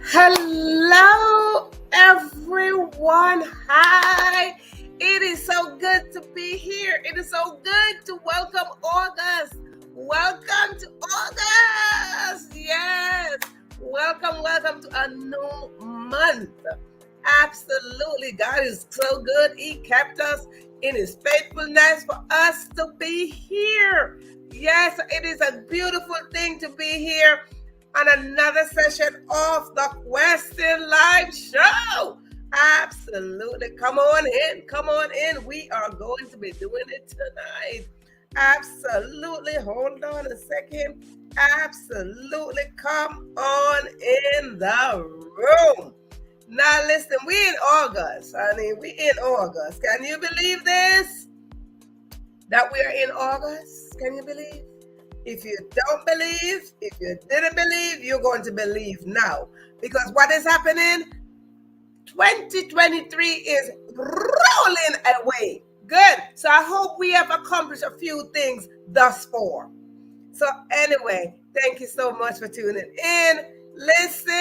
Hello, everyone. Hi. It is so good to be here. It is so good to welcome August. Welcome to August. Yes. Welcome to a new month. Absolutely. God is so good. He kept us in his faithfulness for us to be here. Yes, it is a beautiful thing to be here on another session of the Question Live Show. Absolutely. Come on in. Come on in. We are going to be doing it tonight. Absolutely. Hold on a second. Absolutely. Come on in the room. Now listen, we in August, honey. We in August. Can you believe this? That we are in August? Can you believe? If you don't believe, if you didn't believe, you're going to believe now. Because what is happening? 2023 is rolling away. Good. So I hope we have accomplished a few things thus far. So anyway, thank you so much for tuning in. Listen.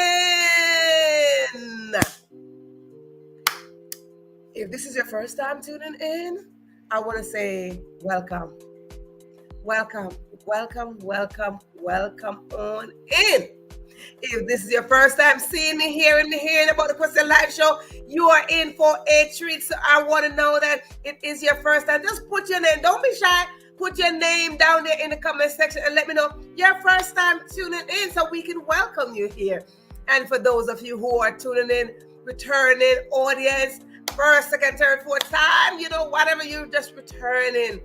If this is your first time tuning in, I want to say welcome. Welcome on in. If this is your first time seeing me, hearing about the Question Live Show, you are in for a treat. So I want to know that it is your first time. Just put your name. Don't be shy. Put your name down there in the comment section and let me know your first time tuning in so we can welcome you here. And for those of you who are tuning in, returning audience, first, second, third, fourth time, whatever, you're just returning,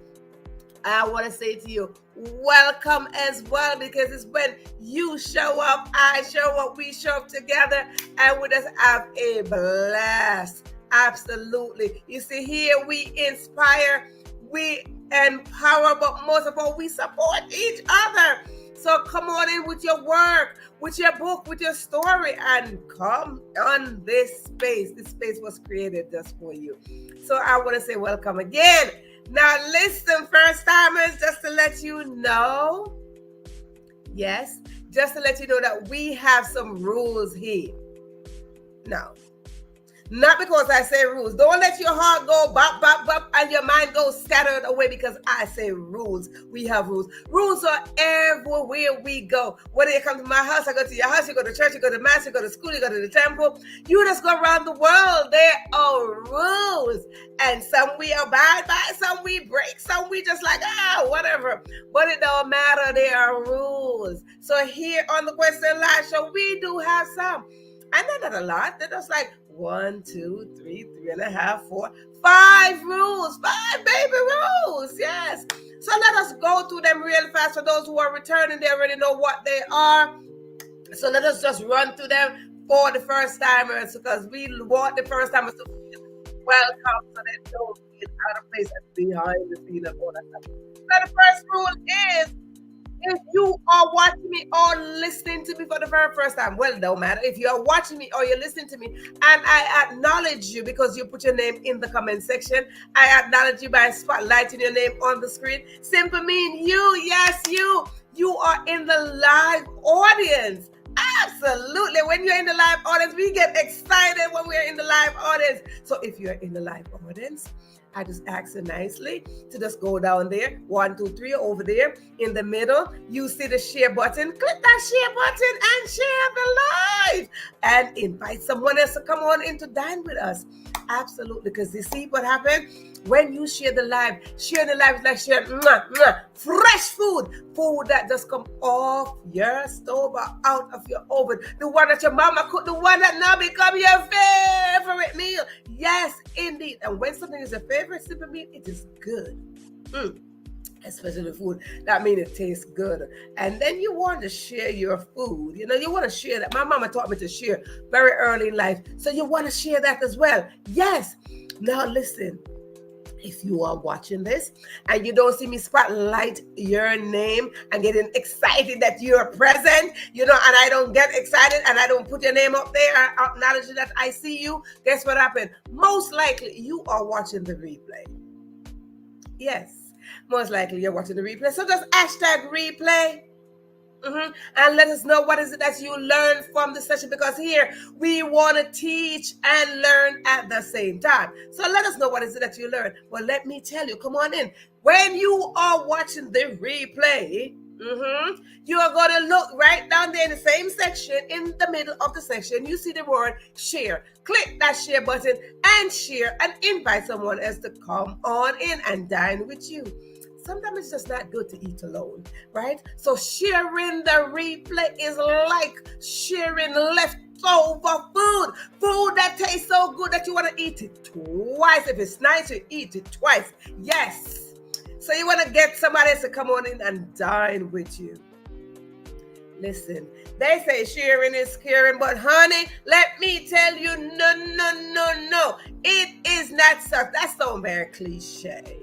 I want to say to you, welcome as well, because it's when you show up, I show up, we show up together, and we just have a blast. Absolutely. You see, here we inspire, we empower, but most of all, we support each other. So come on in with your work, with your book, with your story, and come on this space. This space was created just for you. So I want to say welcome again. Now listen, first timers, just to let you know, yes, just to let you know that we have some rules here. Now, not because I say rules. Don't let your heart go bop, bop, bop, and your mind go scattered away because I say rules. We have rules. Rules are everywhere we go. Whether you come to my house, I go to your house, you go to church, you go to mass, you go to school, you go to the temple. You just go around the world. There are rules. And some we abide by, some we break, some we just like, whatever. But it don't matter. There are rules. So here on the Question Live Show, we do have some. And they're not a lot. They're just like 1, 2, 3, 3.5, 4, 5 rules. 5 baby rules. Yes. So let us go through them real fast. For those who are returning, they already know what they are. So let us just run through them for the first timers, because we want the first timers to feel welcome, so they don't feel out of place and behind the scene and all that stuff. So the first rule is, if you are watching me or listening to me for the very first time, well, it don't matter. If you are watching me or you're listening to me, and I acknowledge you because you put your name in the comment section, I acknowledge you by spotlighting your name on the screen. Simply mean you, yes, you are in the live audience. Absolutely. When you're in the live audience, we get excited when we're in the live audience. So if you're in the live audience, I just ask you nicely to just go down there, 1, 2, 3 over there in the middle. You see the share button. Click that share button and share the live, and invite someone else to come on in to dine with us. Absolutely, because you see what happened when you share the live. Sharing the live is like sharing fresh food that just come off your stove or out of your oven. The one that your mama cooked, the one that now become your favorite meal. Yes, indeed. And when something is a favorite simple meal, it is good. Especially the food, that means it tastes good. And then you want to share your food. You want to share that. My mama taught me to share very early in life. So you want to share that as well. Yes. Now listen. If you are watching this and you don't see me spotlight your name and getting excited that you're present, and I don't get excited and I don't put your name up there and acknowledge that I see you, guess what happened? Most likely you are watching the replay. Yes, most likely you're watching the replay. So just hashtag replay. And let us know what is it that you learned from the session, because here we want to teach and learn at the same time. So let us know what is it that you learned. Well, let me tell you, come on in. When you are watching the replay, you are going to look right down there in the same section. In the middle of the section, you see the word share. Click that share button and share and invite someone else to come on in and dine with you. Sometimes it's just not good to eat alone, right? So sharing the replay is like sharing leftover food that tastes so good that you want to eat it twice. If it's nice, you eat it twice. Yes. So you want to get somebody else to come on in and dine with you. Listen, they say sharing is caring, but honey, let me tell you, no. It is not such. That sounds very cliche.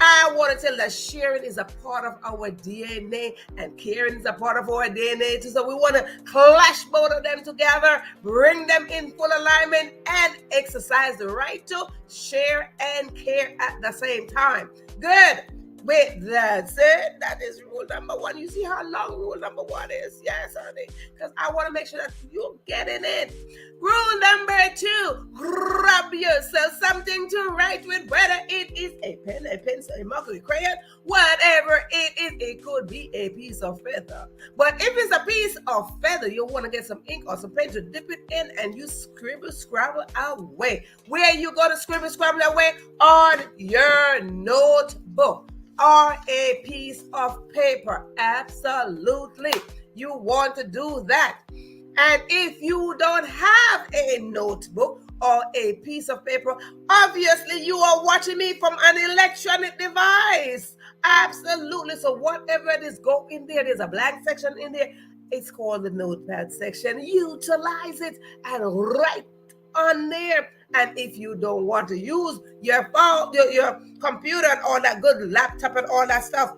I want to tell you that sharing is a part of our DNA and caring is a part of our DNA too. So we want to clash both of them together, bring them in full alignment, and exercise the right to share and care at the same time. Good. With that said, that is rule number one. You see how long rule number one is? Yes, honey. Because I want to make sure that you're getting it. Rule number two, grab yourself something to write with, whether it is a pen, a pencil, a marker, a crayon, whatever it is. It could be a piece of feather. But if it's a piece of feather, you want to get some ink or some paint to dip it in and you scribble, scrabble away. Where you going to scribble, scrabble away? On your notebook. Or a piece of paper. Absolutely. You want to do that. And if you don't have a notebook or a piece of paper, obviously you are watching me from an electronic device. Absolutely. So whatever it is, go in there. There's a blank section in there. It's called the notepad section. Utilize it and write on there. And if you don't want to use your phone, your computer and all that good laptop and all that stuff,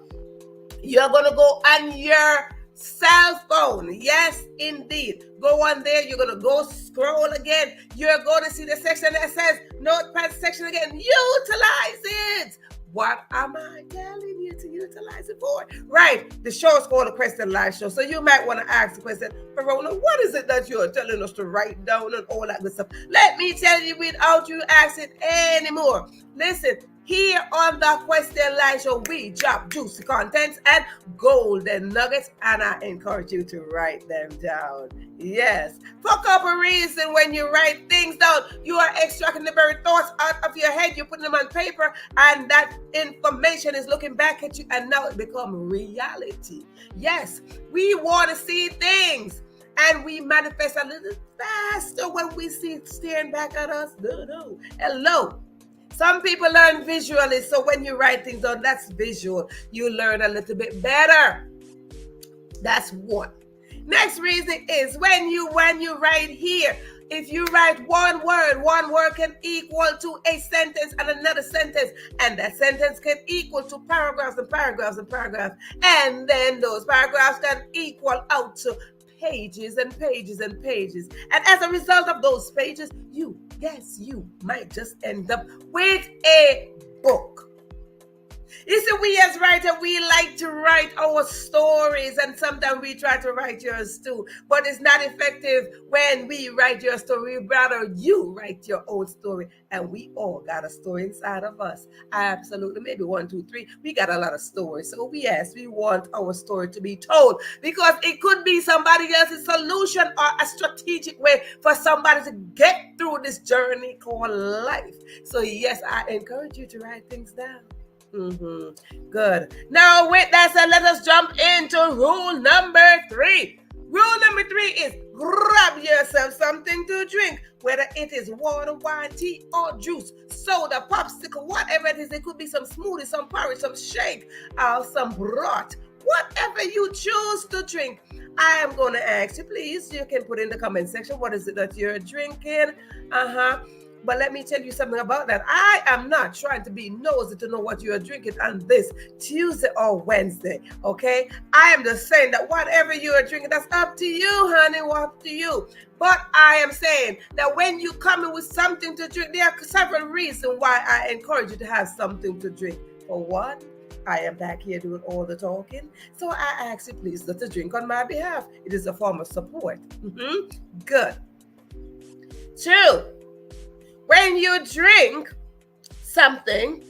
you're going to go on your cell phone. Yes, indeed. Go on there. You're going to go scroll again. You're going to see the section that says notepad section again. Utilize it. What am I telling you to utilize it for? Right. The show is called the Question Live Show. So you might want to ask the question, Verona, what is it that you're telling us to write down and all that good stuff? Let me tell you without you asking anymore. Listen, here on the Question Live Show, we drop juicy contents and golden nuggets, and I encourage you to write them down. Yes. For a couple reasons, when you write things down, you are extracting the very thoughts out of your head. You're putting them on paper, and that information is looking back at you, and now it becomes reality. Yes. We want to see things, and we manifest a little faster when we see it staring back at us. No. Hello. Some people learn visually, so when you write things down, that's visual. You learn a little bit better. That's one. Next reason is when you write here, if you write one word can equal to a sentence and another sentence, and that sentence can equal to paragraphs and paragraphs and paragraphs, and then those paragraphs can equal out to pages and pages and pages. And as a result of those pages, you might just end up with a book. You see, we as writers, we like to write our stories, and sometimes we try to write yours too, but it's not effective when we write your story. We'd rather you write your own story, and we all got a story inside of us. Absolutely, maybe 1, 2, 3. We got a lot of stories, so we want our story to be told, because it could be somebody else's solution or a strategic way for somebody to get through this journey called life. So yes, I encourage you to write things down. Good. Now, with that said, let us jump into rule number 3. Rule number 3 is grab yourself something to drink, whether it is water, wine, tea, or juice, soda, popsicle, whatever it is. It could be some smoothie, some porridge, some shake, or some broth. Whatever you choose to drink, I am going to ask you, please, you can put in the comment section, what is it that you're drinking? But let me tell you something about that. I am not trying to be nosy to know what you are drinking on this Tuesday or Wednesday, okay? I am just saying that whatever you are drinking, that's up to you, honey, up to you. But I am saying that when you come in with something to drink, there are several reasons why I encourage you to have something to drink. For one, I am back here doing all the talking, so I ask you please not to drink on my behalf. It is a form of support. Good. 2, when you drink something,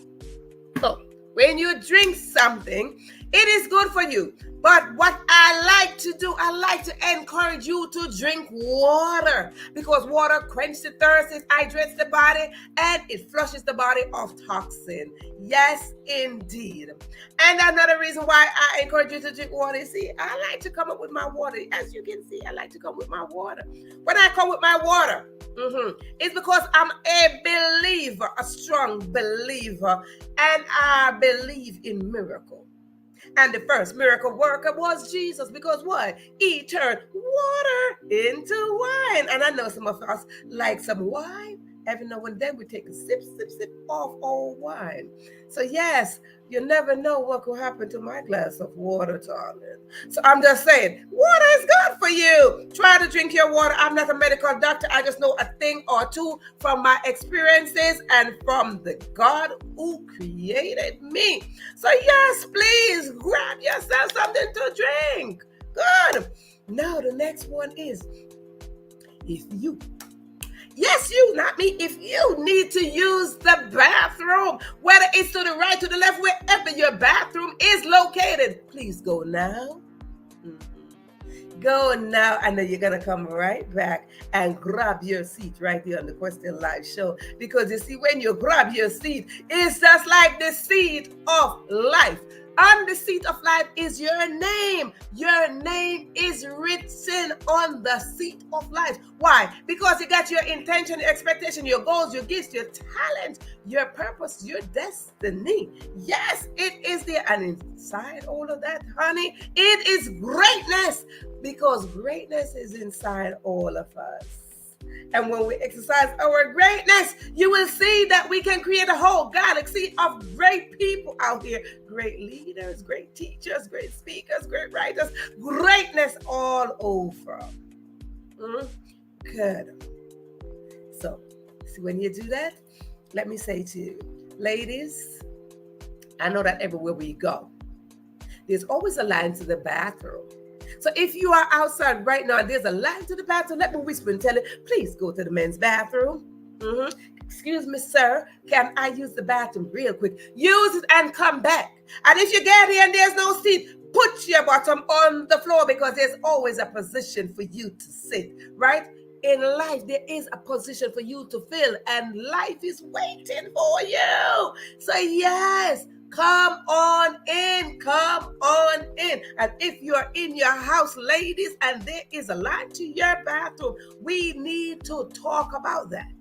when you drink something, it is good for you. But what I like to do, I like to encourage you to drink water, because water quenches the thirst, it hydrates the body, and it flushes the body of toxin. Yes, indeed. And another reason why I encourage you to drink water, see, I like to come up with my water. As you can see, I like to come with my water. When I come with my water, it's because I'm a believer, a strong believer, and I believe in miracles. And the first miracle worker was Jesus, because what? He turned water into wine. And I know some of us like some wine. Every now and then we take a sip of old wine. So yes, you never know what could happen to my glass of water, darling. So I'm just saying, water is good for you. Try to drink your water. I'm not a medical doctor. I just know a thing or two from my experiences and from the God who created me. So yes, please grab yourself something to drink. Good. Now the next one is, if you, yes, you, not me, if you need to use the bathroom, whether it's to the right, to the left, wherever your bathroom is located, please go now. Go now. I know you're going to come right back and grab your seat right there on the Question Live show, because you see, when you grab your seat, it's just like the seat of life. On the seat of life is your name. Your name is written on the seat of life. Why? Because you got your intention, your expectation, your goals, your gifts, your talents, your purpose, your destiny. Yes, it is there. And inside all of that, honey, it is greatness, because greatness is inside all of us. And when we exercise our greatness, you will see that we can create a whole galaxy of great people out here. Great leaders, great teachers, great speakers, great writers, greatness all over. Good. So, see, when you do that, let me say to you, ladies, I know that everywhere we go, there's always a line to the bathroom. So if you are outside right now and there's a line to the bathroom, let me whisper and tell you, please go to the men's bathroom. Excuse me, sir, can I use the bathroom real quick? Use it and come back. And if you get here and there's no seat, put your bottom on the floor, because there's always a position for you to sit, right? In life, there is a position for you to fill, and life is waiting for you. So yes, come on in, come on in. And if you're in your house, ladies, and there is a line to your bathroom, we need to talk about that.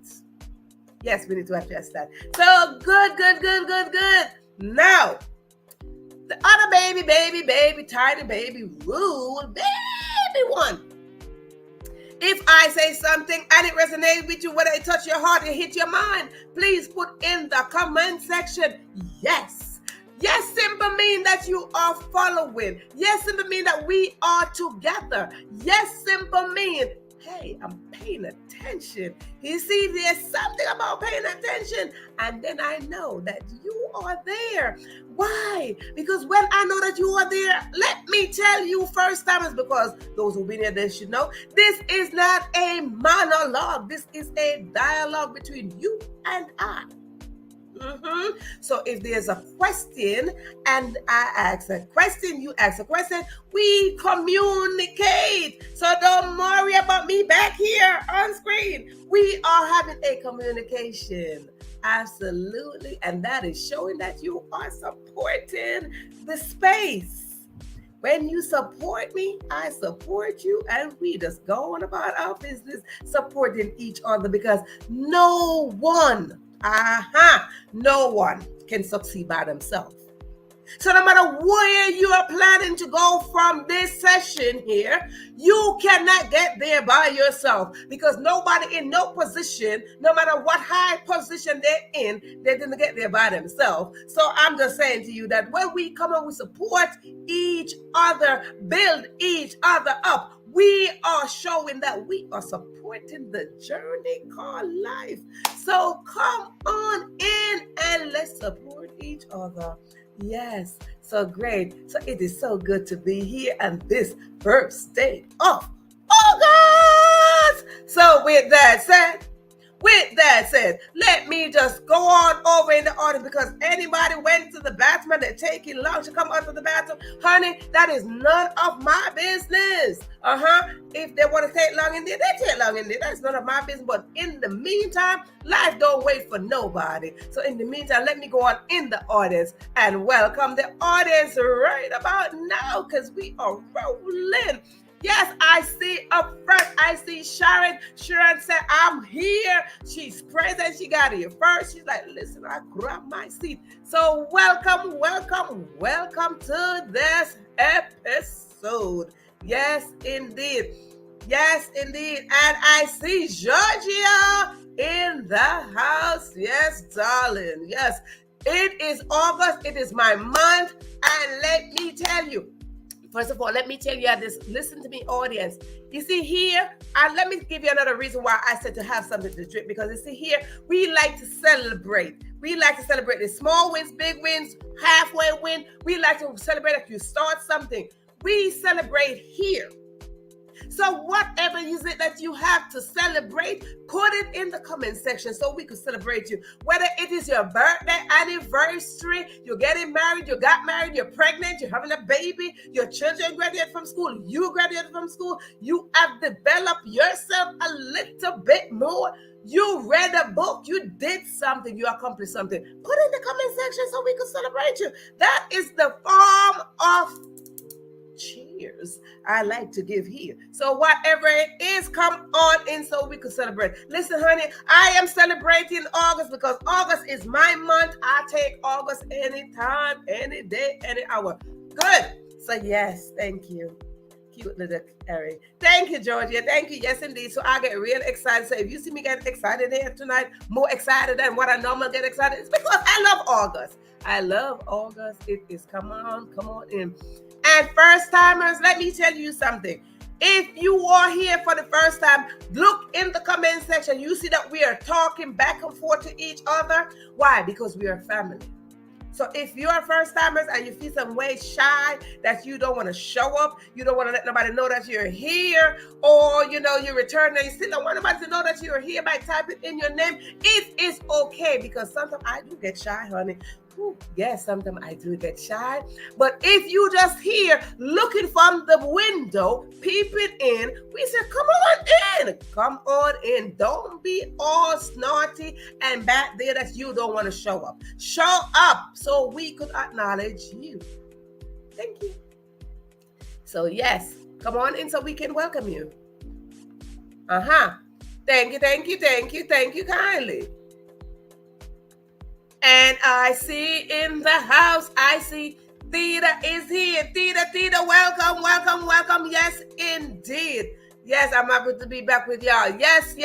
Yes, we need to address that. So good. Now, the other baby, tiny baby rule, baby one. If I say something and it resonates with you, whether it touch your heart, it hit your mind, please put in the comment section, yes. Yes, simply mean that you are following. Yes, simply mean that we are together. Yes, simply mean, hey, I'm paying attention. You see, there's something about paying attention. And then I know that you are there. Why? Because when I know that you are there, let me tell you, first timers, because those who've been here, they should know, this is not a monologue. This is a dialogue between you and I. So if there's a question and I ask a question, you ask a question, we communicate. So don't worry about me back here on screen. We are having a communication. Absolutely. And that is showing that you are supporting the space. When you support me, I support you, and we just go on about our business supporting each other, because no one can succeed by themselves. So no matter where you are planning to go from this session here, you cannot get there by yourself, because nobody in no position, no matter what high position they're in, they didn't get there by themselves. So I'm just saying to you that when we come and we support each other, build each other up, we are showing that we are supporting the journey called life. So come on in and let's support each other. Yes, so great. So it is so good to be here on this first day of August. So with that said, let me just go on over in the audience, because anybody went to the bathroom and they're taking long to come out of the bathroom, honey, that is none of my business. If they want to take long in there, they take long in there. That's none of my business. But in the meantime, life don't wait for nobody. So in the meantime, let me go on in the audience and welcome the audience right about now, because we are rolling. Yes, I see up front, I see Sharon. Sharon said, I'm here. She's present. She got here first. She's like, listen, I grabbed my seat. So welcome to this episode. Yes, indeed. And I see Georgia in the house. Yes, darling. Yes, it is August. It is my month. And let me tell you, first of all, let me tell you this. Listen to me, audience. You see here, let me give you another reason why I said to have something to drink. Because you see here, we like to celebrate. We like to celebrate the small wins, big wins, halfway win. We like to celebrate if you start something. We celebrate here. So whatever is it that you have to celebrate, put it in the comment section so we can celebrate you. Whether it is your birthday, anniversary, you're getting married, you got married, you're pregnant, you're having a baby, your children graduated from school, you graduated from school, you have developed yourself a little bit more, you read a book, you did something, you accomplished something. Put it in the comment section so we can celebrate you. That is the form of cheers I like to give here. So whatever it is, come on in so we can celebrate. Listen, honey, I am celebrating August because August is my month. I take August anytime, any day, any hour. Good. So yes, thank you. Cute little Eric. Thank you, Georgia. Thank you. Yes, indeed. So I get real excited. So if you see me get excited here tonight, more excited than what I normally get excited, it's because I love August. I love August. It is, come on in. And first timers, let me tell you something. If you are here for the first time, look in the comment section. You see that we are talking back and forth to each other. Why? Because we are family. So if you're first timers and you feel some way shy, that you don't want to show up, you don't want to let nobody know that you're here, or you return and you still don't want nobody to know that you're here by typing in your name, it is okay, because sometimes I do get shy, honey. Ooh, yes, sometimes I do get shy. But if you just here looking from the window, peeping in, we say, come on in. Don't be all snotty and back there that you don't want to show up. Show up so we could acknowledge you. Thank you. So yes, come on in so we can welcome you. Thank you kindly. And I see in the house, I see Theta is here. Theta, welcome. Yes, indeed. Yes, I'm happy to be back with y'all. Yes.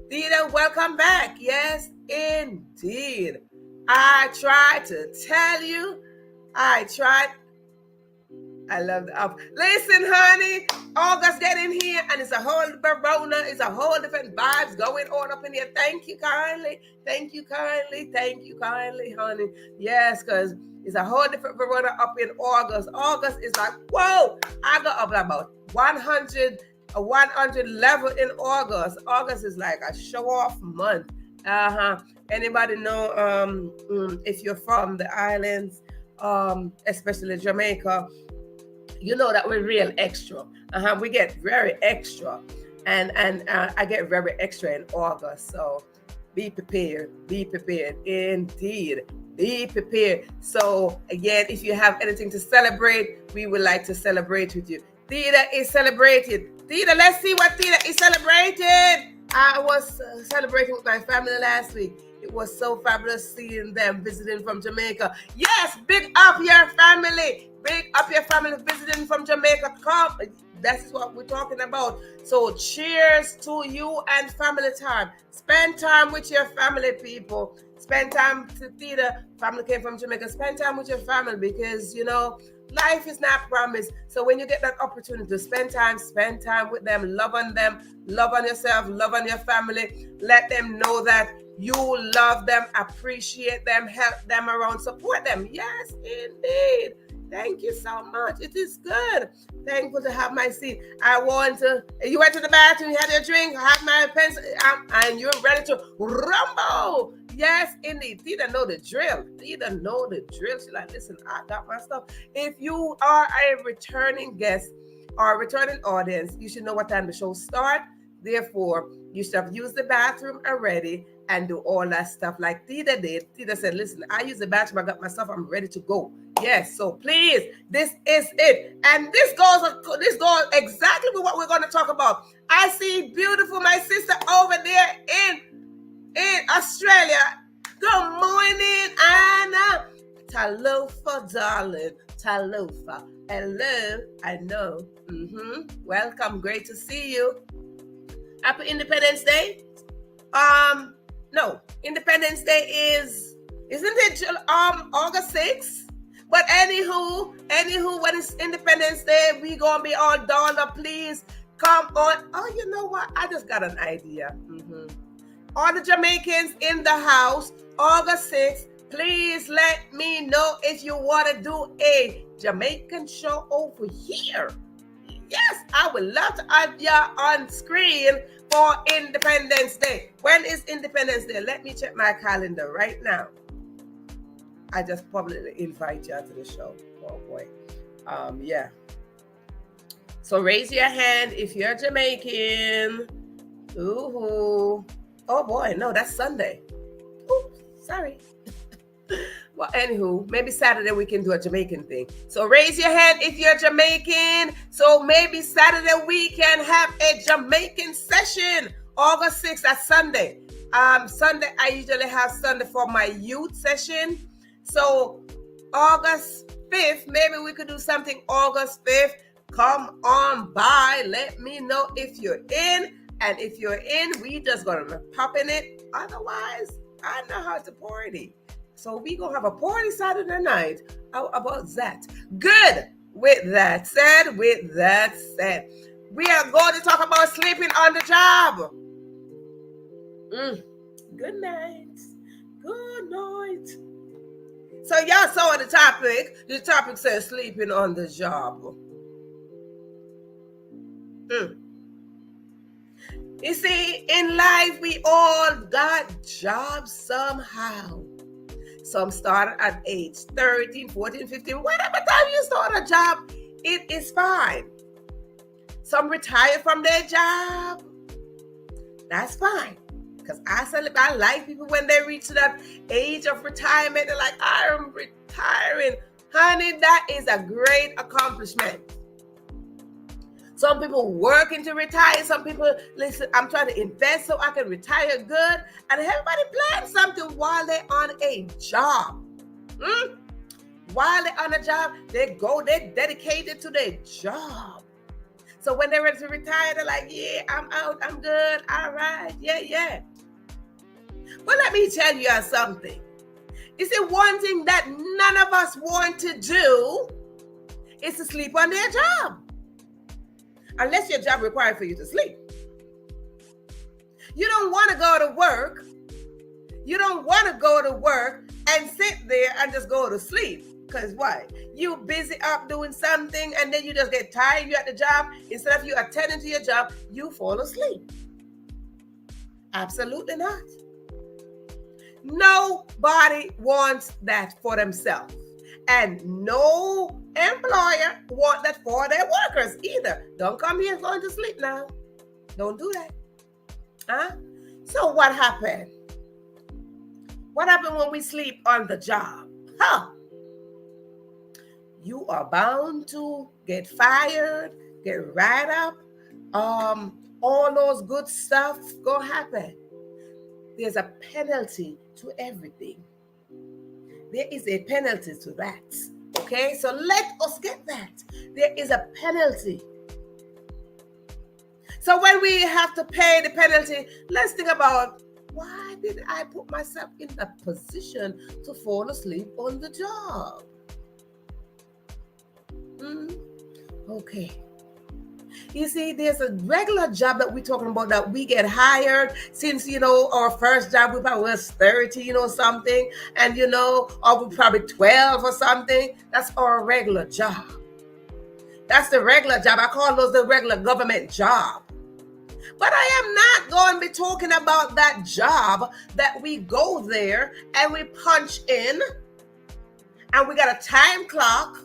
Theta, welcome back. Yes, indeed. I tried to tell you. I love the up. Listen, honey, August getting here, and it's a whole Verona. It's a whole different vibes going on up in here. Thank you kindly, honey. Yes, because it's a whole different Verona up in August. August is like, whoa, I got up about 100 level in August. August is like a show-off month. Anybody know if you're from the islands, especially Jamaica, you know that we're real extra. We get very extra, and I get very extra in August. So be prepared. Indeed, be prepared. So again, if you have anything to celebrate, we would like to celebrate with you. Theta is celebrated. Theta, let's see what Theta is celebrated. I was celebrating with my family last week. It was so fabulous seeing them visiting from Jamaica. Yes, big up your family. Big up your family visiting from Jamaica. Come. That's what we're talking about. So cheers to you and family time. Spend time with your family, people. Spend time to Theta. Family came from Jamaica. Spend time with your family, because, life is not promised. So when you get that opportunity to spend time with them, love on yourself, love on your family. Let them know that you love them, appreciate them, help them around, support them. Yes, indeed. Thank you so much. It is good. Thankful to have my seat. You went to the bathroom, you had your drink, have my pencil, and you're ready to rumble. Yes, indeed. Tita know the drill. Tita know the drill. She's like, listen, I got my stuff. If you are a returning guest or a returning audience, you should know what time the show starts. Therefore, you should have used the bathroom already and do all that stuff like Tita did. Tita said, listen, I use the bathroom, I got my stuff, I'm ready to go. Yes, so please, this is it. And this goes exactly with what we're going to talk about. I see beautiful my sister over there in Australia. Good morning, Anna. Talofa, darling. Talofa. Hello. I know. Welcome. Great to see you. Happy Independence Day. No. Independence Day isn't it August 6th? But anywho, when it's Independence Day, we gonna be all dolled up. Please come on. Oh, you know what? I just got an idea. All the Jamaicans in the house, August 6th, please let me know if you want to do a Jamaican show over here. Yes, I would love to have you on screen for Independence Day. When is Independence Day? Let me check my calendar right now. I just publicly invite you to the show. Oh boy. Yeah. So raise your hand if you're Jamaican. Ooh. Oh boy, no, that's Sunday. Oops, sorry. Well, anywho, maybe Saturday we can do a Jamaican thing. So raise your hand if you're Jamaican. So maybe Saturday we can have a Jamaican session. August 6th, that's Sunday. Sunday, I usually have Sunday for my youth session. So August 5th, maybe we could do something August 5th. Come on by. Let me know if you're in. And if you're in, we just gonna pop in it. Otherwise, I know how to party. So we gonna have a party Saturday night. How about that? Good. With that said, we are going to talk about sleeping on the job. Good night. Good night. So y'all saw the topic. The topic says sleeping on the job. You see, in life, we all got jobs somehow. Some start at age 13, 14, 15. Whatever time you start a job, it is fine. Some retire from their job. That's fine. Because I like people when they reach that age of retirement. They're like, I'm retiring. Honey, that is a great accomplishment. Some people working to retire. Some people, listen, I'm trying to invest so I can retire good. And everybody plans something while they're on a job. While they're on a job, they're dedicated to their job. So when they're ready to retire, they're like, yeah, I'm out, I'm good, all right, yeah. But let me tell you something. You see, one thing that none of us want to do is to sleep on their job. Unless your job requires for you to sleep. You don't want to go to work. You don't want to go to work and sit there and just go to sleep. Because why? You busy up doing something and then you just get tired. You're at the job. Instead of you attending to your job, you fall asleep. Absolutely not. Nobody wants that for themselves. And no employer want that for their workers either. Don't come here going to sleep now. Don't do that. So what happened? What happened when we sleep on the job? You are bound to get fired, get right up. All those good stuff gonna happen. There's a penalty to everything. There is a penalty to that. Okay, so let us get that. There is a penalty. So when we have to pay the penalty, let's think about, why did I put myself in that position to fall asleep on the job? Okay. You see, there's a regular job that we're talking about that we get hired since, our first job, we probably was 30, something. And, or we probably 12 or something. That's our regular job. That's the regular job. I call those the regular government job. But I am not going to be talking about that job that we go there and we punch in and we got a time clock,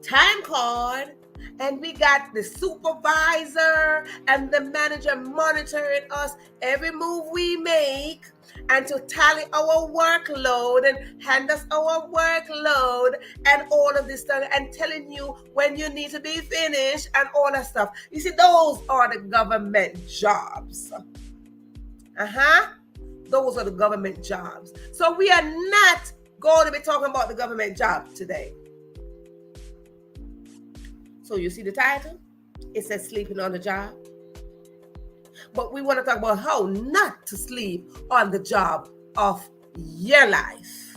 time card, and we got the supervisor and the manager monitoring us every move we make and to tally our workload and hand us our workload and all of this stuff and telling you when you need to be finished and all that stuff. You see, those are the government jobs. Those are the government jobs. So we are not going to be talking about the government job today. So you see the title? It says sleeping on the job. But we want to talk about how not to sleep on the job of your life.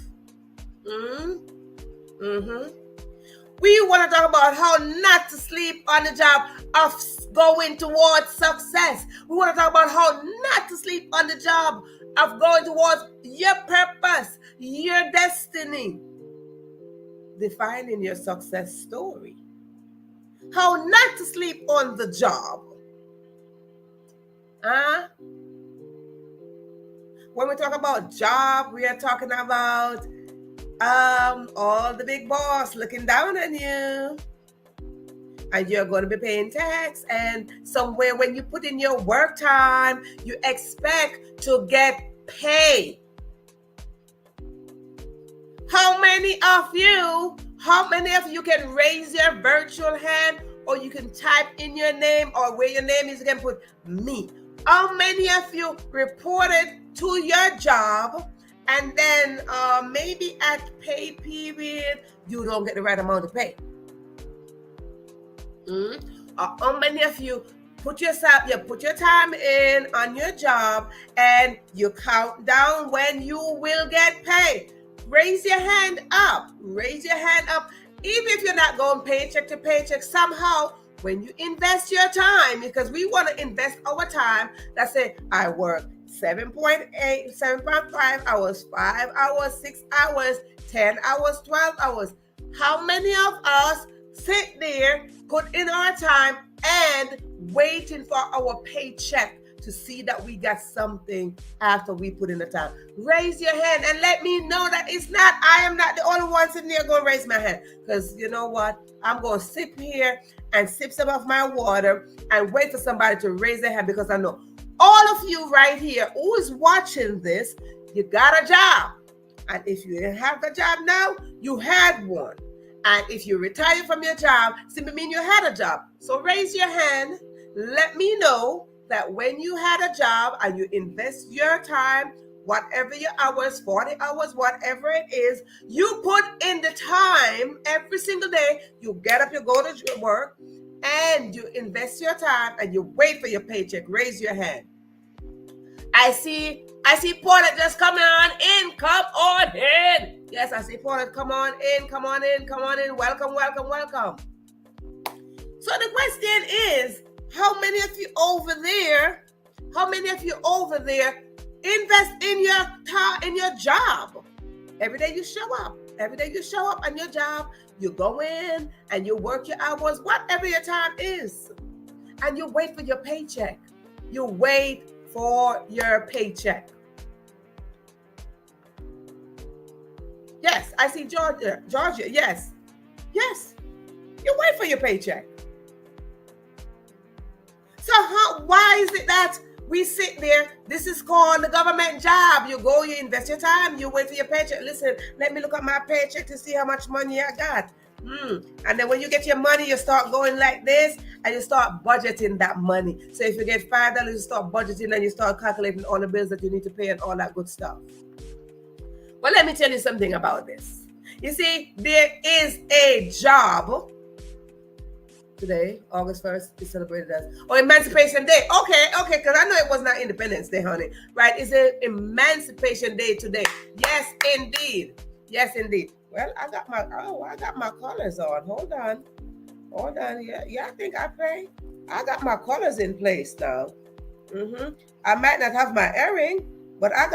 We want to talk about how not to sleep on the job of going towards success. We want to talk about how not to sleep on the job of going towards your purpose, your destiny, defining your success story. How not to sleep on the job. When we talk about job, we are talking about all the big boss looking down on you. And you're going to be paying tax. And somewhere when you put in your work time, you expect to get paid. How many of you can raise your virtual hand, or you can type in your name, or where your name is, you can put me. How many of you reported to your job and then maybe at pay period, you don't get the right amount of pay? How many of you put your time in on your job and you count down when you will get paid? Raise your hand up. Raise your hand up. Even if you're not going paycheck to paycheck, somehow when you invest your time, because we want to invest our time, let's say I work 7.8, 7.5 hours, 5 hours, 6 hours, 10 hours, 12 hours. How many of us sit there, put in our time, and waiting for our paycheck to see that we got something after we put in the time? Raise your hand and let me know that I am not the only one sitting there going to raise my hand. Because you know what? I'm going to sit here and sip some of my water and wait for somebody to raise their hand, because I know all of you right here who is watching this, you got a job. And if you didn't have a job now, you had one. And if you retire from your job, simply mean you had a job. So raise your hand. Let me know that when you had a job and you invest your time, whatever your hours, 40 hours, whatever it is, you put in the time every single day. You get up, you go to work, and you invest your time and you wait for your paycheck. Raise your hand. I see Paulette just coming on in. Come on in. Yes, I see Paulette. Come on in. Welcome. So the question is, how many of you over there invest in your job? Every day you show up on your job, you go in and you work your hours, whatever your time is, and you wait for your paycheck. You wait for your paycheck. Yes, I see Georgia. Yes. You wait for your paycheck. So why is it that we sit there? This is called the government job. You go, you invest your time, you wait for your paycheck. Listen, let me look at my paycheck to see how much money I got. And then when you get your money, you start going like this and you start budgeting that money. So if you get $5, you start budgeting and you start calculating all the bills that you need to pay and all that good stuff. Well, let me tell you something about this. You see, there is a job. Today, August 1st, is celebrated as Emancipation Day. Okay, because I know it was not Independence Day, honey. Right? It's an Emancipation Day today. Yes, indeed. Well, I got my colors on. Hold on. Yeah, I think I pray. I got my colors in place now. I might not have my earring, but I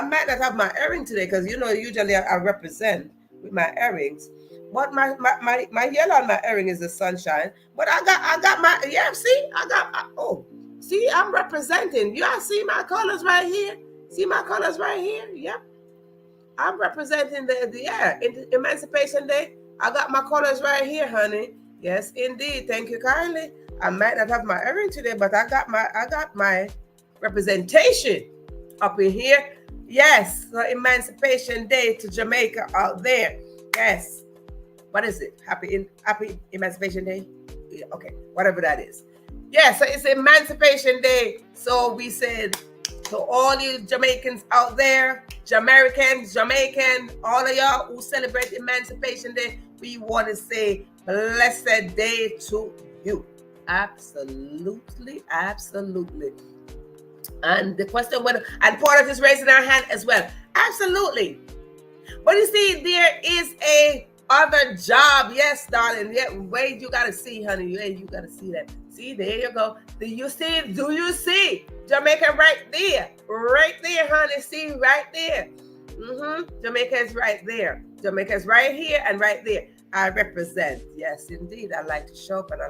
might not have my earring today because usually I represent with my earrings. But my yellow on my earring is the sunshine. But I got my see see, I'm representing. Y'all see my colors right here? See my colors right here? Yep. I'm representing the Emancipation Day. I got my colors right here, honey. Yes, indeed. Thank you kindly. I might not have my earring today, but I got my representation up in here. Yes, so Emancipation Day to Jamaica out there. Yes. What is it? Happy Emancipation Day? Yeah, okay, whatever that is. Yeah, so it's Emancipation Day. So we said to all you Jamaicans out there, Jamaican, all of y'all who celebrate Emancipation Day, we want to say blessed day to you. Absolutely, absolutely. And the question and Porter is raising her hand as well. Absolutely. But you see, there is a other job. Yes, darling. Yeah, wait, you gotta see, honey. Yeah, you gotta see that. See, there you go. Do you see Jamaica right there? Right there, honey. See, right there. Jamaica is right there. Jamaica is right here and right there. I represent. Yes, indeed. I like to show up and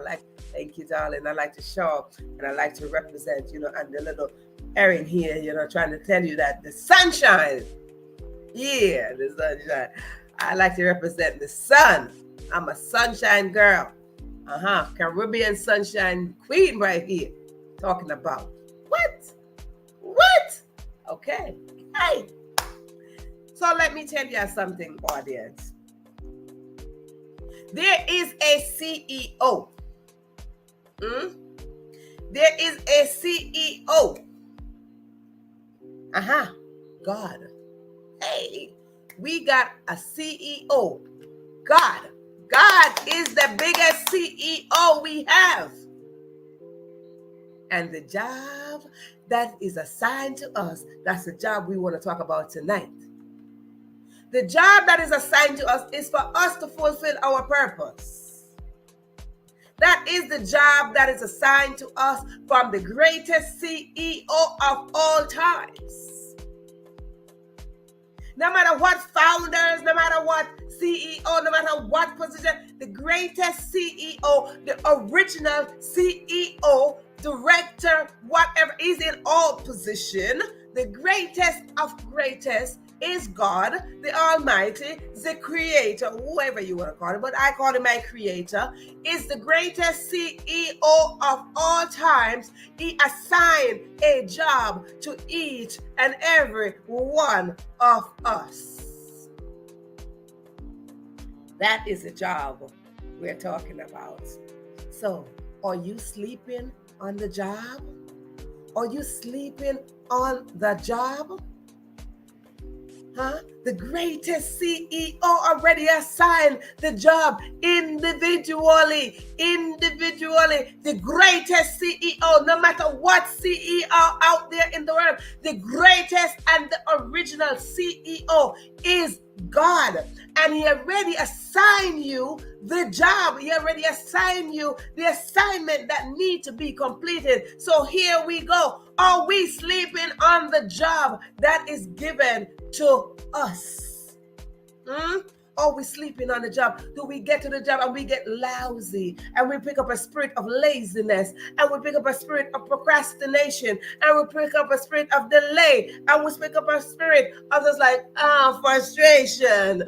thank you, darling. I like to show up and I like to represent, and the little Erin here, trying to tell you that the sunshine. Yeah, the sunshine. I like to represent the sun. I'm a sunshine girl. Caribbean sunshine queen right here. Talking about what? Okay. Hey. So let me tell you something, audience. There is a CEO. There is a CEO. God. Hey, we got a CEO. God is the biggest CEO we have. And the job that is assigned to us, that's the job we want to talk about tonight. The job that is assigned to us is for us to fulfill our purpose. That is the job that is assigned to us from the greatest CEO of all times. No matter what founders, no matter what CEO, no matter what position, the greatest CEO, the original CEO, director, whatever is in all position, the greatest of greatest is God, the Almighty, the Creator, whoever you want to call it, but I call him my Creator, is the greatest CEO of all times. He assigned a job to each and every one of us. That is the job we're talking about. So, are you sleeping on the job? Are you sleeping on the job? The greatest CEO already assigned the job individually. The greatest CEO, no matter what CEO out there in the world, the greatest and the original CEO is God. And he already assigned you the job. He already assigned you the assignment that need to be completed. So here we go. Are we sleeping on the job that is given to us? Are we sleeping on the job? Do we get to the job and we get lousy and we pick up a spirit of laziness and we pick up a spirit of procrastination and we pick up a spirit of delay and we pick up a spirit of just frustration?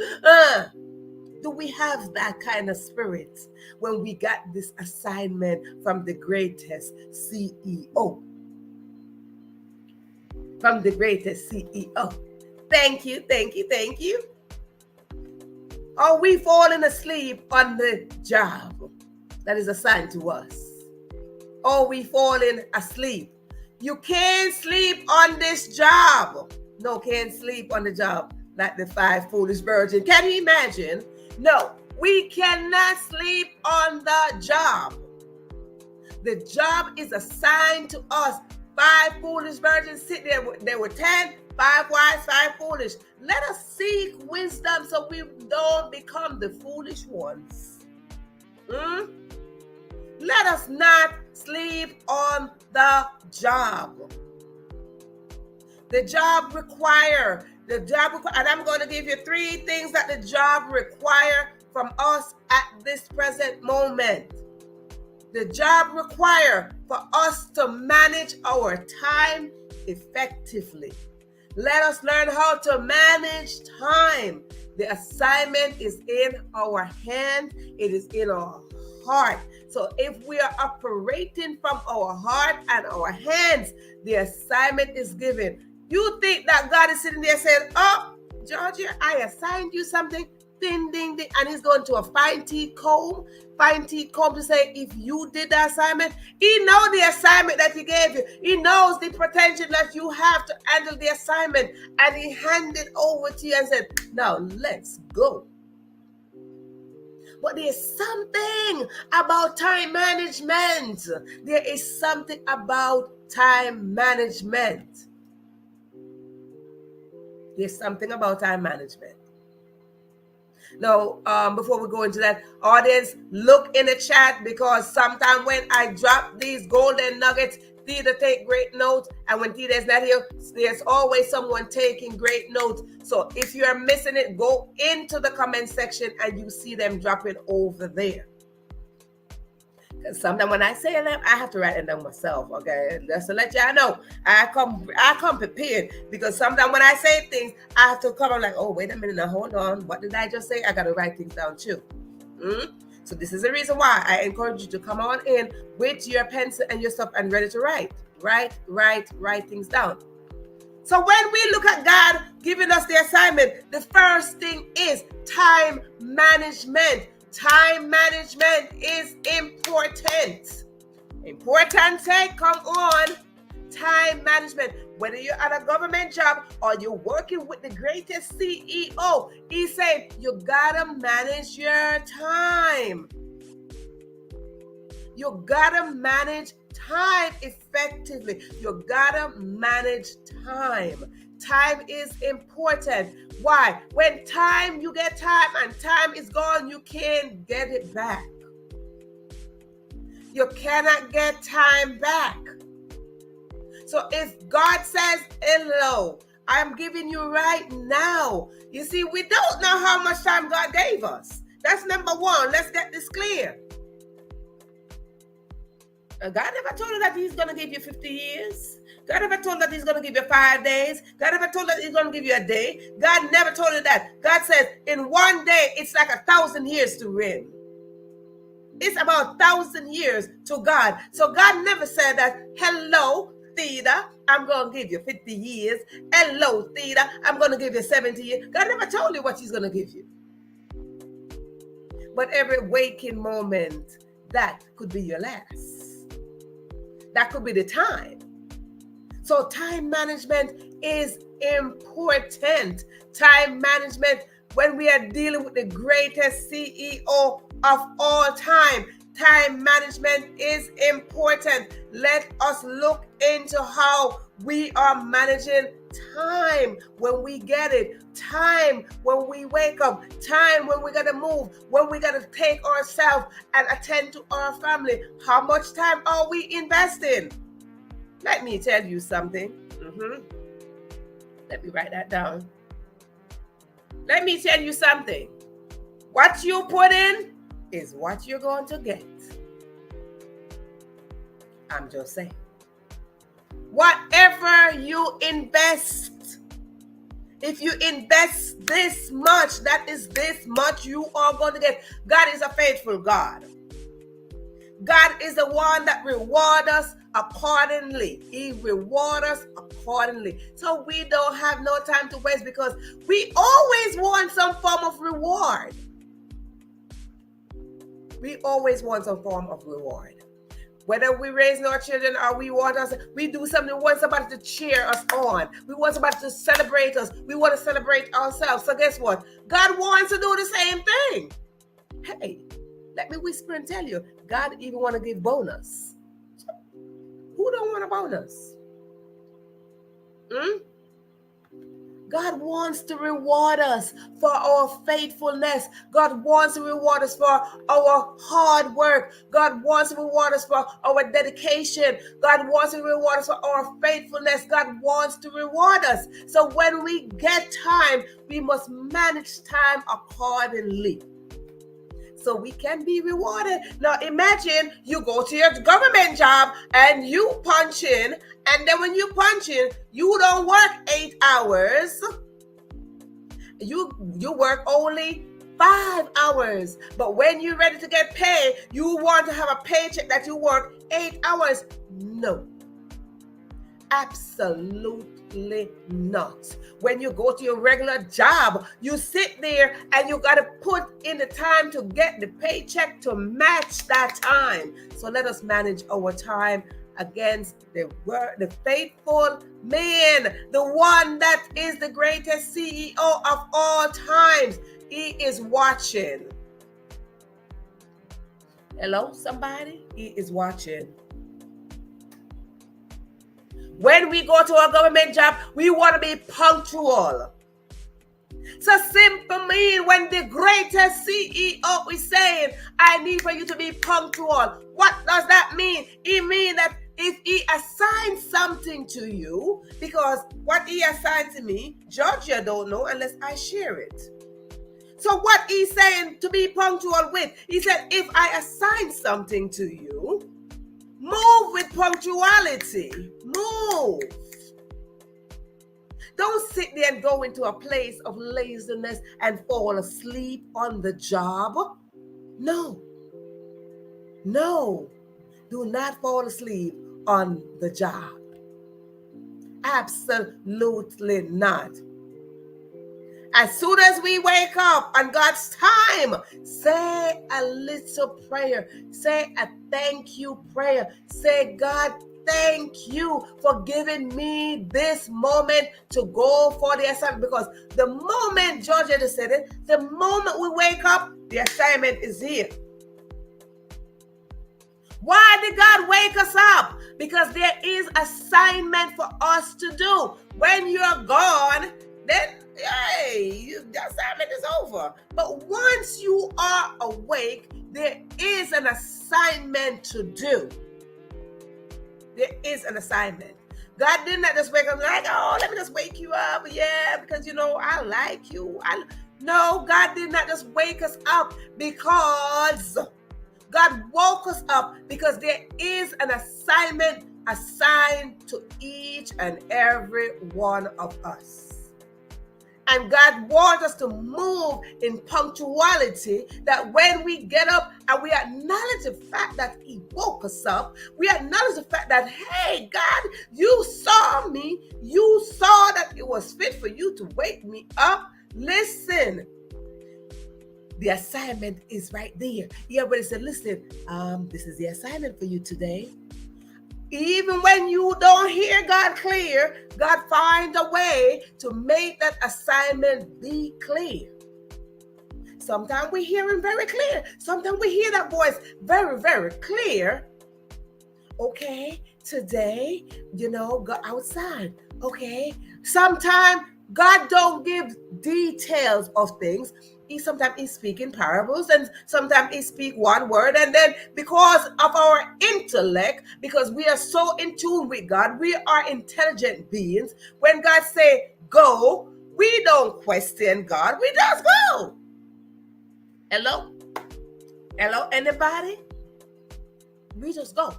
Do we have that kind of spirit when we got this assignment from the greatest CEO? From the greatest CEO. Thank you. Are we falling asleep on the job that is assigned to us? Are we falling asleep? You can't sleep on this job. No, can't sleep on the job like the 5 foolish virgins. Can you imagine? No, we cannot sleep on the job. The job is assigned to us. 5 foolish virgins sit there. There were 10, 5 wise, 5 foolish. Let us seek wisdom so we don't become the foolish ones. Let us not sleep on the job. The job require, and I'm going to give you 3 things that the job require from us at this present moment. The job require for us to manage our time effectively. Let us learn how to manage time. The assignment is in our hand. It is in our heart. So if we are operating from our heart and our hands, the assignment is given. You think that God is sitting there saying, oh, Georgia, I assigned you something, ding, ding, ding, and he's going to a fine-teeth comb to say, if you did the assignment, he knows the assignment that he gave you. He knows the potential that you have to handle the assignment, and he handed over to you and said, now let's go. But there's something about time management. There is something about time management. There's something about time management. Now, before we go into that, audience, look in the chat, because sometimes when I drop these golden nuggets, Theda take great notes, and when Theda is not here, there's always someone taking great notes. So if you're missing it, go into the comment section and you see them dropping over there. Because sometimes when I say them, I have to write them down myself, okay? Just to let y'all know, I come prepared, because sometimes when I say things, I have to come on like, oh, wait a minute, now hold on. What did I just say? I got to write things down too. So this is the reason why I encourage you to come on in with your pencil and your stuff and ready to write. Write things down. So when we look at God giving us the assignment, the first thing is time management. Time management is important. Important, say, come on. Time management. Whether you're at a government job or you're working with the greatest CEO, he said, you gotta manage your time. You gotta manage time effectively. You gotta manage time. Time is important. Why? When you get time and time is gone, you can't get it back. You cannot get time back. So if God says, hello, I'm giving you right now. You see, we don't know how much time God gave us. That's number one. Let's get this clear. God never told you that he's going to give you 50 years. God never told that he's going to give you 5 days. God never told that he's going to give you a day. God never told you that. God says in one day, it's like 1,000 years to reign. It's about 1,000 years to God. So God never said that, hello, Theda, I'm going to give you 50 years. Hello, Theda, I'm going to give you 70 years. God never told you what he's going to give you. But every waking moment, that could be your last. That could be the time. So time management is important. Time management, when we are dealing with the greatest CEO of all time, time management is important. Let us look into how we are managing time when we get it, time when we wake up, time when we got to move, when we got to take ourselves and attend to our family. How much time are we investing? Let me tell you something. Let me write that down. Let me tell you something. What you put in is what you're going to get. I'm just saying. Whatever you invest, if you invest this much, that is this much you are going to get. God is a faithful God. God is the one that rewards us accordingly. He rewards us accordingly. So we don't have no time to waste, because we always want some form of reward. We always want some form of reward. Whether we raise our children or we do something, we want somebody to cheer us on. We want somebody to celebrate us. We want to celebrate ourselves. So guess what? God wants to do the same thing. Hey, let me whisper and tell you, God even want to give bonus. Who don't want a bonus? God wants to reward us for our faithfulness. God wants to reward us for our hard work. God wants to reward us for our dedication. God wants to reward us for our faithfulness. God wants to reward us. So when we get time, we must manage time accordingly, so we can be rewarded. Now imagine you go to your government job and you punch in, and then when you punch in, you don't work 8 hours. You work only 5 hours. But when you're ready to get paid, you want to have a paycheck that you work 8 hours. No. Absolutely not. When you go to your regular job, you sit there and you got to put in the time to get the paycheck to match that time. So let us manage our time against the faithful man, the one that is the greatest CEO of all times. He is watching. Hello, somebody? He is watching. When we go to our government job, we want to be punctual. So simple mean when the greatest CEO is saying, I need for you to be punctual. What does that mean? It means that if he assigns something to you, because what he assigned to me, Georgia don't know unless I share it. So what he's saying to be punctual with, he said, if I assign something to you, move with punctuality. Move. Don't sit there and go into a place of laziness and fall asleep on the job. No. Do not fall asleep on the job. Absolutely not. As soon as we wake up on God's time, say a little prayer. Say a thank you prayer. Say, God, thank you for giving me this moment to go for the assignment. Because the moment, Georgia just said it, the moment we wake up, the assignment is here. Why did God wake us up? Because there is assignment for us to do. When you're gone, then hey, the assignment is over. But once you are awake, there is an assignment to do. There is an assignment. God did not just wake up like, oh, let me just wake you up. Yeah, because, I like you. No, God did not just wake us up because God woke us up because there is an assignment assigned to each and every one of us. And God wants us to move in punctuality, that when we get up and we acknowledge the fact that He woke us up, we acknowledge the fact that, hey, God, you saw me. You saw that it was fit for you to wake me up. Listen, the assignment is right there. Everybody said, listen, this is the assignment for you today. Even when you don't hear God clear, God finds a way to make that assignment be clear. Sometimes we hear Him very clear. Sometimes we hear that voice very, very clear. Okay, today, go outside. Okay, sometimes God don't give details of things. Sometimes He speaks in parables, and sometimes He speaks one word, and then because of our intellect, because we are so in tune with God, we are intelligent beings. When God say go, we don't question God, we just go. Hello, anybody? We just go.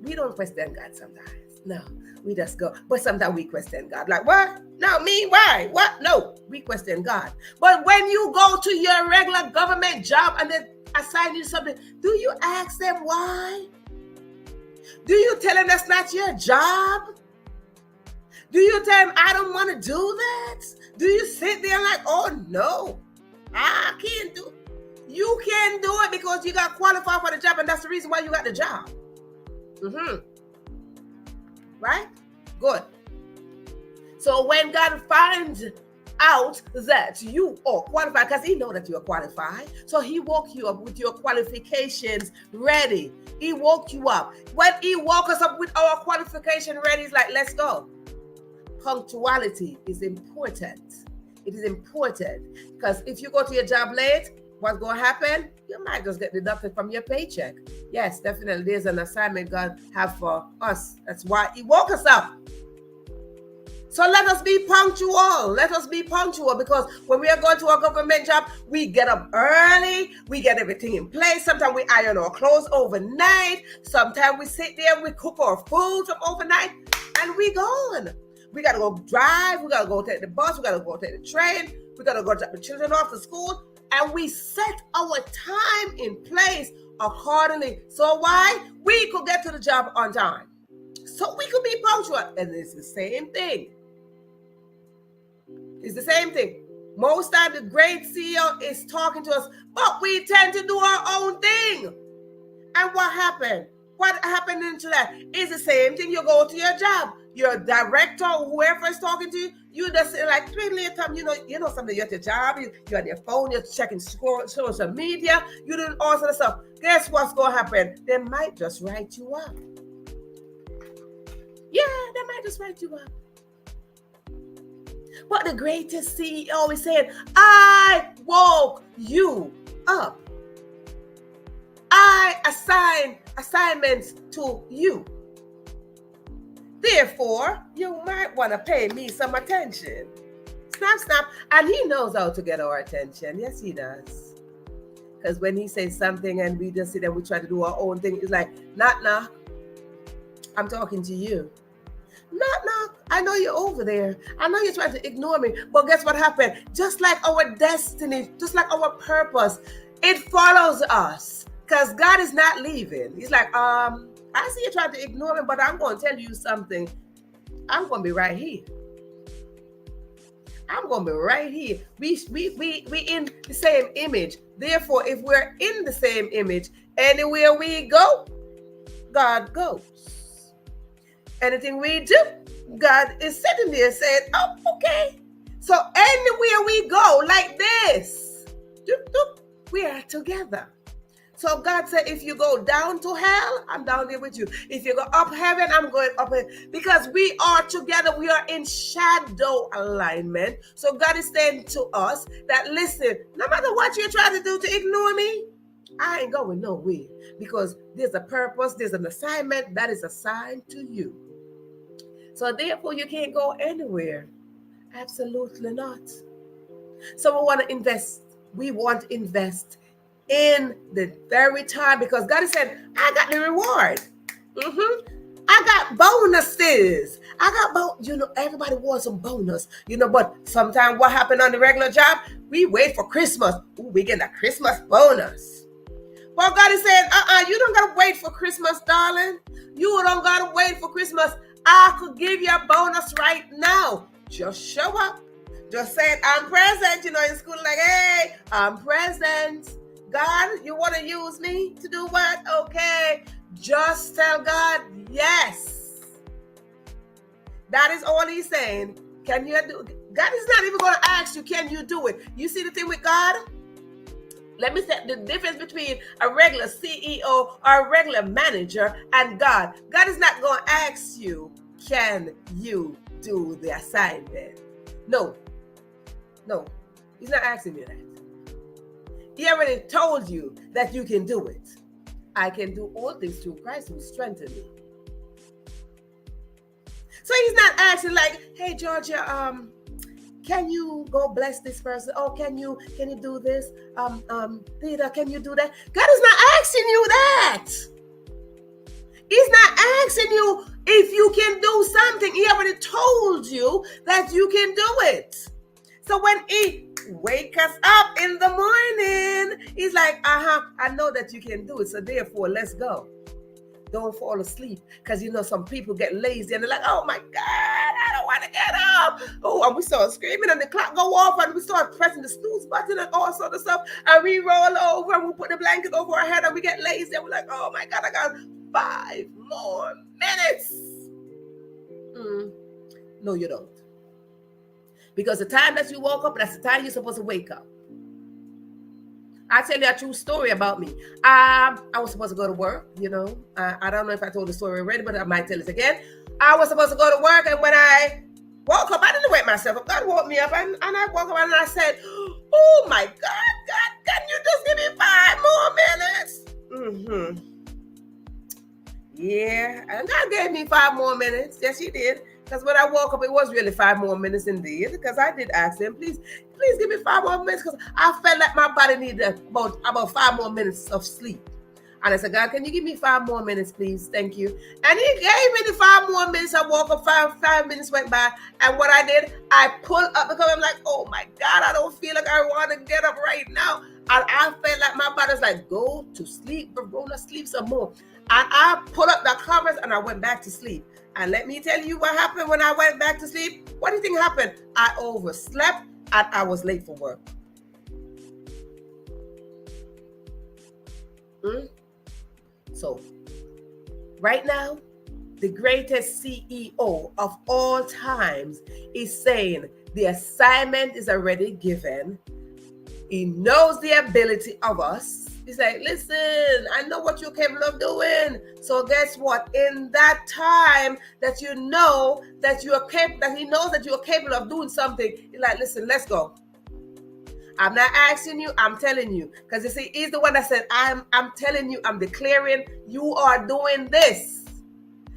We don't question God sometimes. No, we just go. But sometimes we question God. Like, what? No, me? Why? What? No, we question God. But when you go to your regular government job and they assign you something, do you ask them why? Do you tell them that's not your job? Do you tell them, I don't want to do that? Do you sit there like, oh, no, I can't do it? You can do it because you got qualified for the job, and that's the reason why you got the job. Right? Good. So when God finds out that you are qualified, because He knows that you are qualified, so He woke you up with your qualifications ready. He woke you up. When He woke us up with our qualification ready, He's like, let's go. punctuality is important. It is important because if you go to your job late, what's going to happen? You might just get deducted from your paycheck. Yes, definitely. There's an assignment God have for us. That's why He woke us up. So let us be punctual. Let us be punctual, because when we are going to a government job, we get up early. We get everything in place. Sometimes we iron our clothes overnight. Sometimes we sit there, we cook our food from overnight, and we gone. We got to go drive. We got to go take the bus. We got to go take the train. We got to go drop the children off to school. And we set our time in place accordingly. So why? We could get to the job on time. So we could be punctual. And it's the same thing. It's the same thing. Most time the great CEO is talking to us, but we tend to do our own thing. And what happened? What happened into that? It's the same thing. You go to your job. Your director, whoever is talking to you, you just say like twiddling your thumb. You know something. You're at your job. You're on your phone. You're checking social media. You're doing all sorts of stuff. Guess what's going to happen? They might just write you up. Yeah, they might just write you up. But the greatest CEO is saying, I woke you up. I assign assignments to you. Therefore, you might want to pay me some attention. Snap, snap. And He knows how to get our attention. Yes, He does. Because when He says something and we just sit there, we try to do our own thing, it's like, knock, knock. I'm talking to you. Knock, knock. I know you're over there. I know you're trying to ignore me. But guess what happened? Just like our destiny, just like our purpose, it follows us. Because God is not leaving. He's like, I see you trying to ignore me, but I'm going to tell you something. I'm going to be right here. I'm going to be right here. We in the same image. Therefore, if we're in the same image, anywhere we go, God goes. Anything we do, God is sitting there saying, oh, okay. So anywhere we go like this, we are together. So God said, if you go down to hell, I'm down there with you. If you go up heaven, I'm going up heaven. Because we are together. We are in shadow alignment. So God is saying to us that, listen, no matter what you're trying to do to ignore me, I ain't going nowhere. Because there's a purpose, there's an assignment that is assigned to you. So therefore, you can't go anywhere. Absolutely not. So we want to invest. We want to invest in the very time, because God has said, I got the reward. I got bonuses. Everybody wants some bonus, but sometimes what happened on the regular job, we wait for Christmas. Ooh, we get a Christmas bonus. But God is saying, you don't got to wait for Christmas, darling. You don't got to wait for Christmas. I could give you a bonus right now. Just show up. Just say, I'm present, in school, like, hey, I'm present. God, you want to use me to do what? Okay. Just tell God, yes. That is all He's saying. Can you do? God is not even going to ask you, can you do it? You see the thing with God? Let me say the difference between a regular CEO or a regular manager and God. God is not going to ask you, can you do the assignment? No. He's not asking you that. He already told you that you can do it. I can do all things through Christ who strengthens me. So He's not asking like, hey, Georgia, can you go bless this person? Oh, can you do this? Peter, can you do that? God is not asking you that. He's not asking you if you can do something. He already told you that you can do it. So when He wake us up in the morning, He's like, I know that you can do it. So therefore, let's go. Don't fall asleep. Because some people get lazy and they're like, oh my God, I don't want to get up. Oh, and we start screaming and the clock go off and we start pressing the snooze button and all sort of stuff. And we roll over and we put the blanket over our head and we get lazy and we're like, oh my God, I got 5 more minutes. No, you don't. Because the time that you woke up, that's the time you're supposed to wake up. I'll tell you a true story about me. I was supposed to go to work, I don't know if I told the story already, but I might tell it again. I was supposed to go to work, and when I woke up. I didn't wake myself up. God woke me up, and I woke up and I said, oh my God, can you just give me 5 more minutes? Yeah, and God gave me 5 more minutes. Yes, He did. Because when I woke up, it was really 5 more minutes indeed. Because I did ask Him, please give me 5 more minutes. Because I felt like my body needed about 5 more minutes of sleep. And I said, God, can you give me 5 more minutes, please? Thank you. And He gave me the 5 more minutes. I woke up, 5 minutes went by. And what I did, I pulled up because I'm like, oh my God, I don't feel like I want to get up right now. And I felt like my body's like, go to sleep, Verona, sleep some more. And I pulled up the covers and I went back to sleep. And let me tell you what happened when I went back to sleep. What do you think happened? I overslept and I was late for work. So, right now, the greatest CEO of all times is saying the assignment is already given. He knows the ability of us. He's like, listen, I know what you're capable of doing. So guess what? In that time that you know that you are capable, that He knows that you are capable of doing something, He's like, listen, let's go. I'm not asking you, I'm telling you. Because you see, He's the one that said, I'm telling you, I'm declaring you are doing this.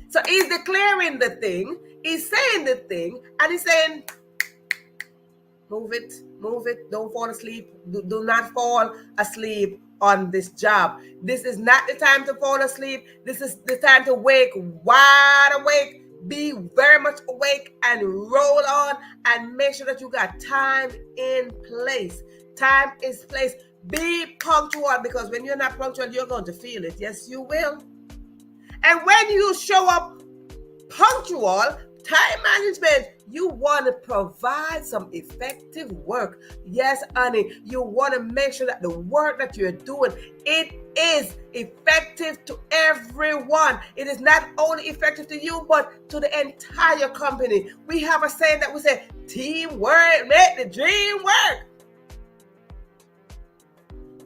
So He's declaring the thing, He's saying the thing, and He's saying, move it, don't fall asleep. Do not fall asleep on this job. This is not the time to fall asleep. This is the time to wake wide awake. Be very much awake and roll on and make sure that you got time in place. Time is place. Be punctual, because when you're not punctual, you're going to feel it. Yes, you will. And when you show up punctual, time management, you want to provide some effective work. Yes, honey, you want to make sure that the work that you're doing, it is effective to everyone. It is not only effective to you, but to the entire company. We have a saying that we say, teamwork make the dream work.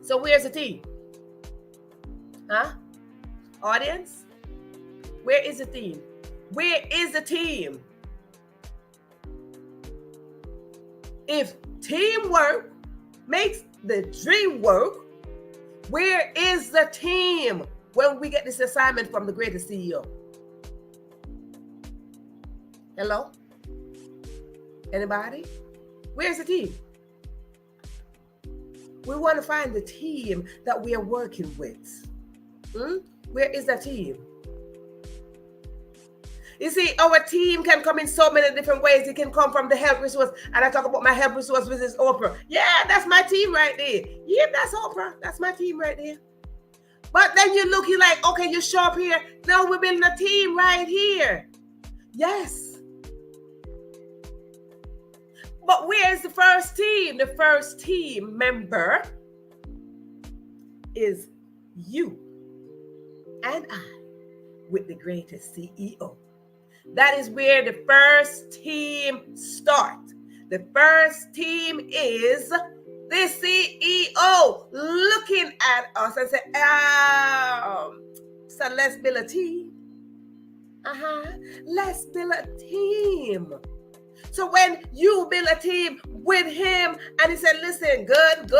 So where's the team? Audience? Where is the team? Where is the team? If teamwork makes the dream work, where is the team when we get this assignment from the greatest CEO? Hello? Anybody? Where's the team? We want to find the team that we are working with. Where is the team? You see, our team can come in so many different ways. It can come from the help resource. And I talk about my help resource, which is Oprah. Yeah, that's my team right there. Yeah, that's Oprah. That's my team right there. But then you look, you're like, okay, you show up here. No, we're building a team right here. Yes. But where's the first team? The first team member is you and I with the greatest CEO. That is where the first team starts. The first team is the CEO looking at us and saying, so let's build a team. Let's build a team. So when you build a team with him and he said, listen, good,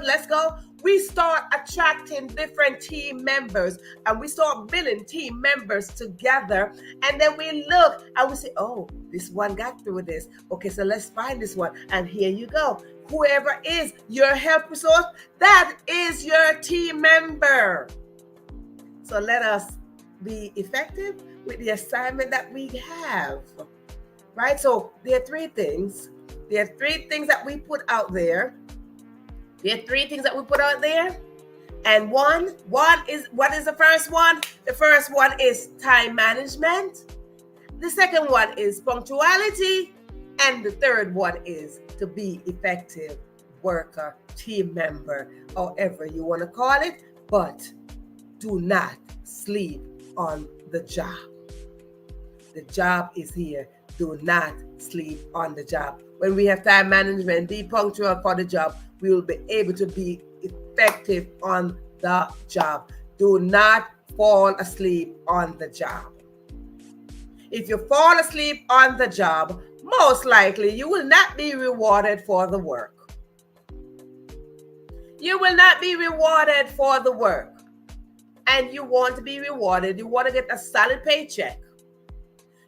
let's go. We start attracting different team members and we start building team members together. And then we look and we say, oh, this one got through this. Okay, so let's find this one. And here you go. Whoever is your help resource, that is your team member. So let us be effective with the assignment that we have. Right? So there are 3 things. There are 3 things that we put out there. And one is, what is the first one? The first one is time management. The second one is punctuality. And the third one is to be effective worker, team member, however you want to call it. But do not sleep on the job. The job is here. Do not sleep on the job. When we have time management, be punctual for the job, we will be able to be effective on the job. Do not fall asleep on the job. If you fall asleep on the job, most likely you will not be rewarded for the work. You will not be rewarded for the work. And you want to be rewarded. You want to get a solid paycheck.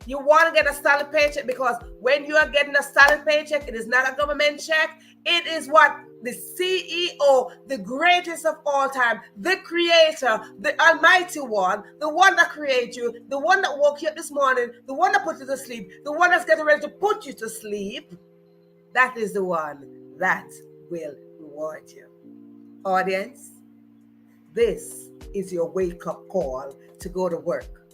You want to get a solid paycheck because when you are getting a solid paycheck, it is not a government check. It is what the CEO, the greatest of all time, the creator, the almighty one, the one that created you, the one that woke you up this morning, the one that put you to sleep, the one that's getting ready to put you to sleep, that is the one that will reward you. Audience, this is your wake-up call to go to work.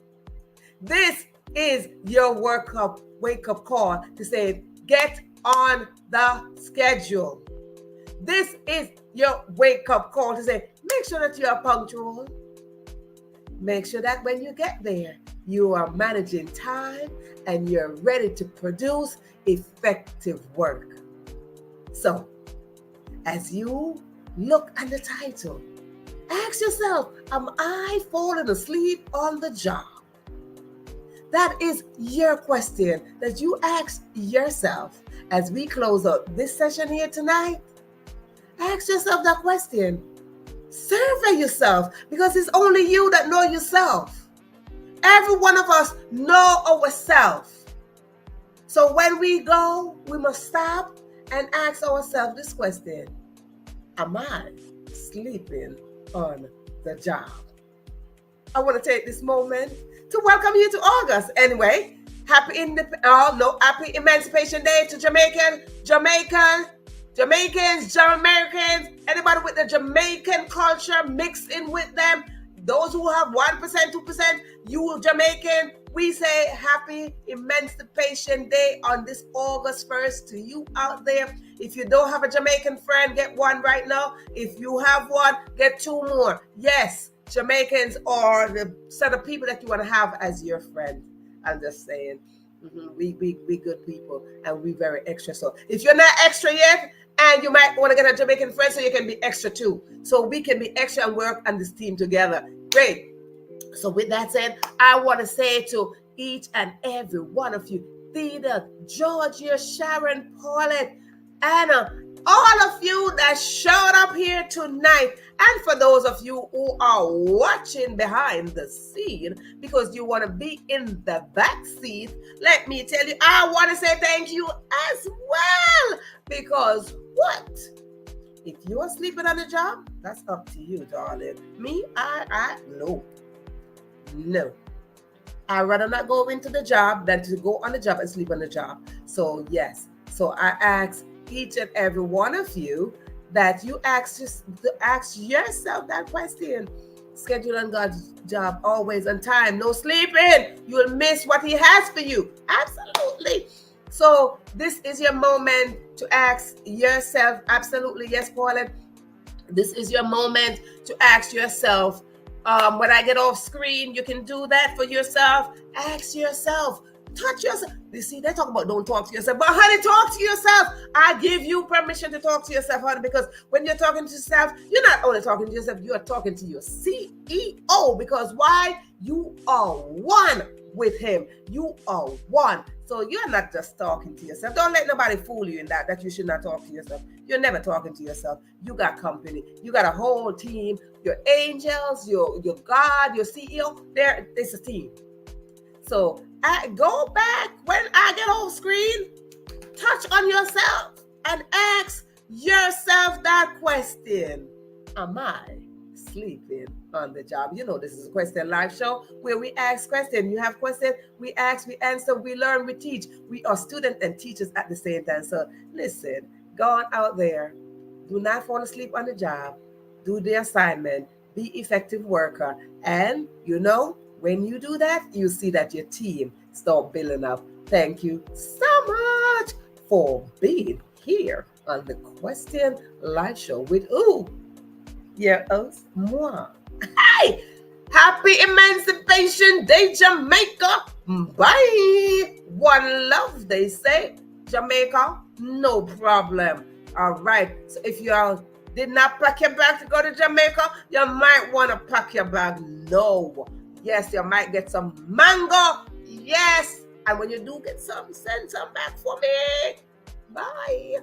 This is your wake-up call to say, get on the schedule. This is your wake-up call to say, make sure that you are punctual. Make sure that when you get there, you are managing time and you're ready to produce effective work. So, as you look at the title, ask yourself, am I falling asleep on the job? That is your question that you ask yourself as we close out this session here tonight. Ask yourself that question. Survey yourself because it's only you that know yourself. Every one of us know ourselves. So when we go, we must stop and ask ourselves this question. Am I sleeping on the job? I want to take this moment to welcome you to August. Anyway, happy Emancipation Day to Jamaicans, Americans, anybody with the Jamaican culture mixed in with them. Those who have 1%, 2%, you Jamaican, we say happy Emancipation Day on this August 1st to you out there. If you don't have a Jamaican friend, get one right now. If you have one, get two more. Yes, Jamaicans are the set of people that you want to have as your friend. I'm just saying, we good people and we very extra. So if you're not extra yet, and you might want to get a Jamaican friend so you can be extra too. So we can be extra and work on this team together. Great. So with that said, I want to say to each and every one of you, Theda, Georgia, Sharon, Paulette, Anna, all of you that showed up here tonight, and for those of you who are watching behind the scene because you want to be in the back seat, let me tell you, I want to say thank you as well. Because what? If you are sleeping on the job, that's up to you, darling. Me, no. I'd rather not go into the job than to go on the job and sleep on the job. So yes. So I ask each and every one of you that you ask yourself that question. Schedule on God's job always on time. No sleeping. You'll miss what he has for you. Absolutely. So this is your moment to ask yourself. Absolutely. Yes, Paulette. This is your moment to ask yourself. When I get off screen, you can do that for yourself. Ask yourself. Touch yourself. You see, they talk about don't talk to yourself. But honey, talk to yourself. I give you permission to talk to yourself, honey, because when you're talking to yourself, you're not only talking to yourself, you are talking to your CEO. Because why? You are one with him. You are one. So you're not just talking to yourself. Don't let nobody fool you in that you should not talk to yourself. You're never talking to yourself. You got company. You got a whole team. Your angels, your God, your CEO. It's a team. So I go back when I get off screen, touch on yourself and ask yourself that question. Am I sleeping on the job? You know, this is a question live show where we ask questions. You have questions, we ask, we answer, we learn, we teach. We are students and teachers at the same time. So listen, go on out there. Do not fall asleep on the job. Do the assignment. Be effective worker. And you know, when you do that, you see that your team start building up. Thank you so much for being here on the Question Live Show with your host, moi. Hey, happy Emancipation Day, Jamaica. Bye. One love, they say. Jamaica, no problem. All right. So if you did not pack your bag to go to Jamaica, you might want to pack your bag. No. Yes, you might get some mango. Yes, And when you do get some, send some back for me. Bye.